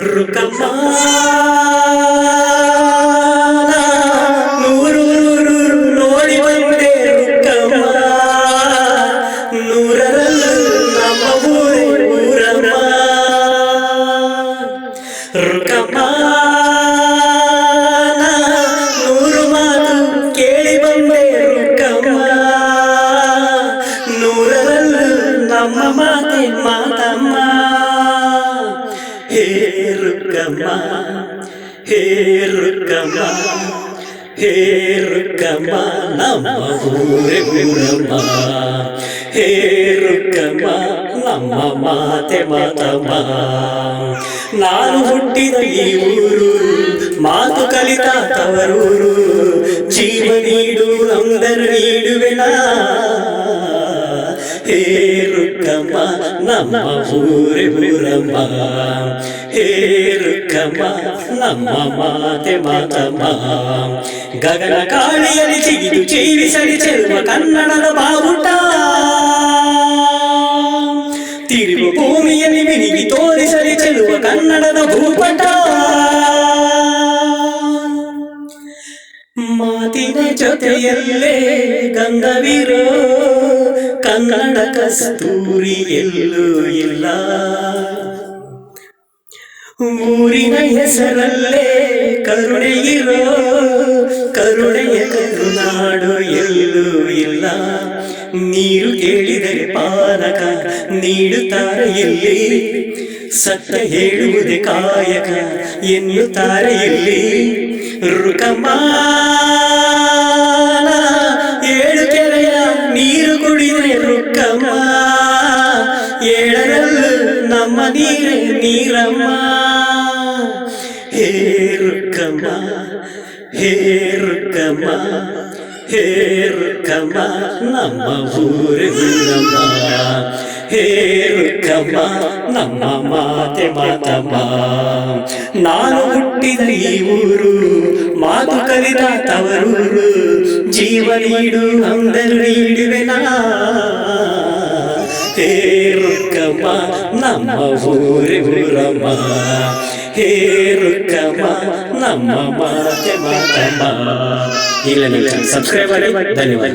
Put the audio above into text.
ರುಕಮ್ಮ ನೂರು ನೋಡಿ ಬಂದೆ ರುಕಮ್ಮ ನೂರರಲ್ಲ ನಮ್ಮ ಊರಮ್ಮ ರುಕಮ್ಮ ನೂರು ಮಾತು ಕೇಳಿ ಬಂದೆ ರುಕಮ್ಮ ನೂರರಲ್ಲ ನಮ್ಮ ಮಾತೆ ಮಾತಮ್ಮ ಹೇ ರುಕಮ್ಮ ಹೇ ರುಕಮ್ಮ ಹೇ ರುಕಮ್ಮ ನಮ್ಮ ಊರಮ್ಮ ಹೇ ರುಕಮ್ಮ ನಮ್ಮ ಮಾತೆ ಮಾತಮ್ಮ ನಾನು ಹುಟ್ಟಿದ ಈ ಊರು ಮಾತು ಕಲಿತ ತವರೂರು ಜೀವ ನೀಡು ಅಂದರೆ ನೀಡುವೆನಾ ಹೇ ರುಕಮ್ಮ ನಮ್ಮ ಊರಮ್ಮ ಹೇ ರುಕಮ್ಮ ನಮ್ಮ ಮಾತೆ ಮಾತಮ್ಮ ಗಗನ ಕಾಳಿಯಲ್ಲಿ ಜಿಗಿದು ಜೀವಿಸಲಿ ಚೆಲುವ ಕನ್ನಡದ ಬಾವುಟ ತಿರುವು ಭೂಮಿಯಲ್ಲಿ ಮಿನಿಗಿ ತೋರಿಸಲಿ ಚೆಲುವ ಕನ್ನಡದ ಭೂಪಟ ಮಾತಿನ ಜೊತೆಯಲ್ಲೇ ಗಂಧವಿರೋ ಕನ್ನಡ ಕಸ್ತೂರಿ ಎಲ್ಲೂ ಇಲ್ಲ ಊರಿನ ಹೆಸರಲ್ಲೇ ಕರುಣೆ ಇರೋ ಕರುಣೆಯ ಕರುನಾಡು ಎಲ್ಲೂ ಇಲ್ಲ ನೀರು ಕೇಳಿದರೆ ಪಾನಕ ನೀಡುತ್ತಾರೆ ಎಲ್ಲಿ ಸತ್ಯ ಹೇಳುವುದೇ ಕಾಯಕ ಎನ್ನುತ್ತಾರೆ ಎಲ್ಲಿ ರುಕಮ್ಮ ಏಳು ಕೆರೆಯ ನೀರು ಕುಡಿದರೆ ರುಕಮ್ಮ ಏಳರಲ್ಲೂ ನಮ್ಮ ನೀರೇ ನೀರಮ್ಮ ಹೇ ರುಕಮ್ಮ ಹೇ ರುಕಮ್ಮ ಹೇ ರುಕಮ್ಮ ನಮ್ಮ ಊರಮ್ಮ ಹೇ ರುಕಮ್ಮ ನಮ್ಮ ಮಾತೆ ಮಾತಮ್ಮ ನಾನು ಹುಟ್ಟಿದ ಈ ಊರು ಮಾತು ಕಲಿತ ತವರೂರು ಜೀವ ನೀಡು ಅಂದರೆ ನೀಡುವೆನಾ ಹೇ ರುಕಮ್ಮ ನಮ್ಮ ಊರಮ್ಮ ಹೇ ರುಕಮ್ಮ ನಮ್ಮ ಮಾತೆ ಮಾತಮ್ಮ ಇಲ್ಲ ಸಬ್ಸ್ಕ್ರೈಬ್ ಮಾಡಿ ಧನ್ಯವಾದ.